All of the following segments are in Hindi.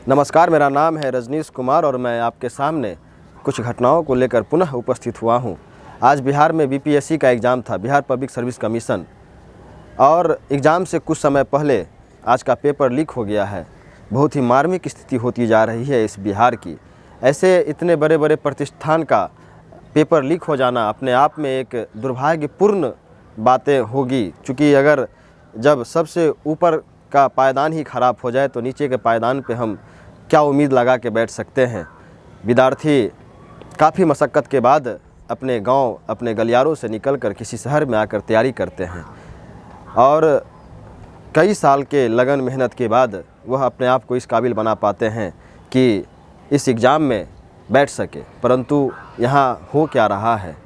नमस्कार, मेरा नाम है रजनीश कुमार और मैं आपके सामने कुछ घटनाओं को लेकर पुनः उपस्थित हुआ हूं। आज बिहार में बीपीएससी का एग्ज़ाम था, बिहार पब्लिक सर्विस कमीशन, और एग्ज़ाम से कुछ समय पहले आज का पेपर लीक हो गया है। बहुत ही मार्मिक स्थिति होती जा रही है इस बिहार की। ऐसे इतने बड़े बड़े प्रतिष्ठान का पेपर लीक हो जाना अपने आप में एक दुर्भाग्यपूर्ण बातें होगी, क्योंकि अगर जब सबसे ऊपर का पायदान ही ख़राब हो जाए तो नीचे के पायदान पे हम क्या उम्मीद लगा के बैठ सकते हैं। विद्यार्थी काफ़ी मशक्क़त के बाद अपने गांव, अपने गलियारों से निकलकर किसी शहर में आकर तैयारी करते हैं और कई साल के लगन मेहनत के बाद वह अपने आप को इस काबिल बना पाते हैं कि इस एग्ज़ाम में बैठ सके। परंतु यहाँ हो क्या रहा है,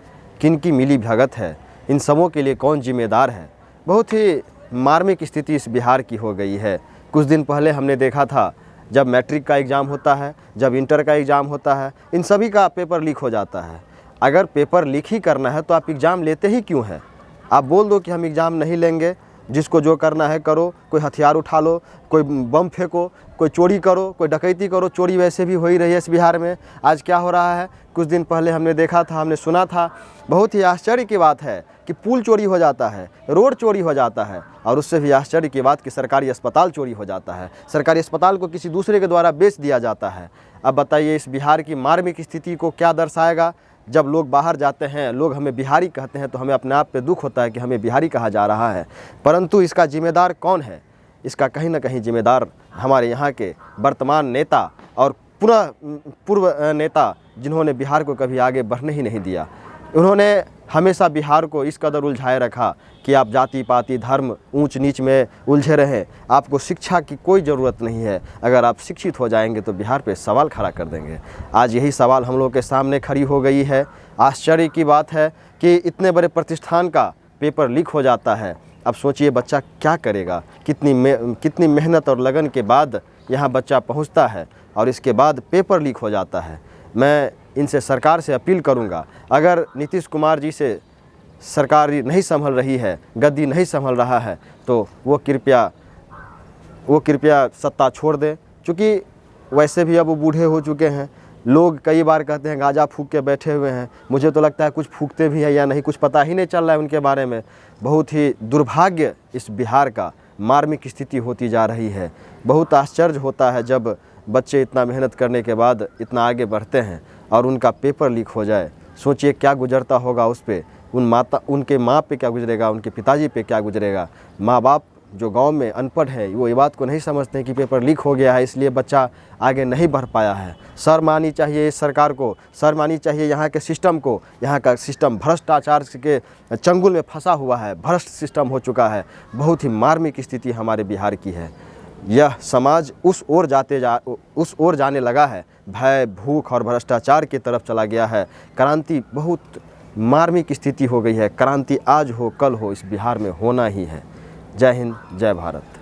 किन की मिली भगत है, इन सबों के लिए कौन जिम्मेदार है। बहुत ही मार्मिक स्थिति इस बिहार की हो गई है। कुछ दिन पहले हमने देखा था, जब मैट्रिक का एग्ज़ाम होता है, जब इंटर का एग्ज़ाम होता है, इन सभी का पेपर लीक हो जाता है। अगर पेपर लीक ही करना है तो आप एग्ज़ाम लेते ही क्यों हैं? आप बोल दो कि हम एग्ज़ाम नहीं लेंगे, जिसको जो करना है करो, कोई हथियार उठा लो, कोई बम फेंको, कोई चोरी करो, कोई डकैती करो। चोरी वैसे भी हो ही रही है इस बिहार में। आज क्या हो रहा है, कुछ दिन पहले हमने देखा था, हमने सुना था, बहुत ही आश्चर्य की बात है कि पुल चोरी हो जाता है, रोड चोरी हो जाता है, और उससे भी आश्चर्य की बात कि सरकारी अस्पताल चोरी हो जाता है। सरकारी अस्पताल को किसी दूसरे के द्वारा बेच दिया जाता है। अब बताइए, इस बिहार की मार्मिक स्थिति को क्या दर्शाएगा। जब लोग बाहर जाते हैं, लोग हमें बिहारी कहते हैं, तो हमें अपने आप पे दुख होता है कि हमें बिहारी कहा जा रहा है। परंतु इसका जिम्मेदार कौन है? इसका कहीं ना कहीं जिम्मेदार हमारे यहाँ के वर्तमान नेता और पूर्व नेता, जिन्होंने बिहार को कभी आगे बढ़ने ही नहीं दिया। उन्होंने हमेशा बिहार को इस कदर उलझाए रखा कि आप जाति पाति धर्म ऊंच नीच में उलझे रहें। आपको शिक्षा की कोई ज़रूरत नहीं है। अगर आप शिक्षित हो जाएंगे तो बिहार पे सवाल खड़ा कर देंगे। आज यही सवाल हम लोग के सामने खड़ी हो गई है। आश्चर्य की बात है कि इतने बड़े प्रतिष्ठान का पेपर लीक हो जाता है। अब सोचिए बच्चा क्या करेगा, कितनी मेहनत और लगन के बाद यहाँ बच्चा पहुँचता है और इसके बाद पेपर लीक हो जाता है। मैं इनसे, सरकार से अपील करूंगा, अगर नीतीश कुमार जी से सरकार नहीं संभल रही है, गद्दी नहीं संभल रहा है, तो वो कृपया सत्ता छोड़ दें। क्योंकि वैसे भी अब वो बूढ़े हो चुके हैं। लोग कई बार कहते हैं गाजा फूंक के बैठे हुए हैं। मुझे तो लगता है कुछ फूंकते भी हैं या नहीं, कुछ पता ही नहीं चल रहा है उनके बारे में। बहुत ही दुर्भाग्य इस बिहार का, मार्मिक स्थिति होती जा रही है। बहुत आश्चर्य होता है जब बच्चे इतना मेहनत करने के बाद इतना आगे बढ़ते हैं और उनका पेपर लीक हो जाए। सोचिए क्या गुजरता होगा उस पे, उनके माँ पे क्या गुजरेगा, उनके पिताजी पे क्या गुजरेगा। माँ बाप जो गांव में अनपढ़ है, वो ये बात को नहीं समझते हैं कि पेपर लीक हो गया है, इसलिए बच्चा आगे नहीं बढ़ पाया है। शर्म आनी चाहिए इस सरकार को, शर्म आनी चाहिए यहाँ के सिस्टम को। यहाँ का सिस्टम भ्रष्टाचार के चंगुल में फंसा हुआ है, भ्रष्ट सिस्टम हो चुका है। बहुत ही मार्मिक स्थिति हमारे बिहार की है। यह समाज उस ओर जाने लगा है, भय, भूख और भ्रष्टाचार की तरफ चला गया है। क्रांति, बहुत मार्मिक स्थिति हो गई है। क्रांति आज हो कल हो, इस बिहार में होना ही है। जय हिंद, जय भारत।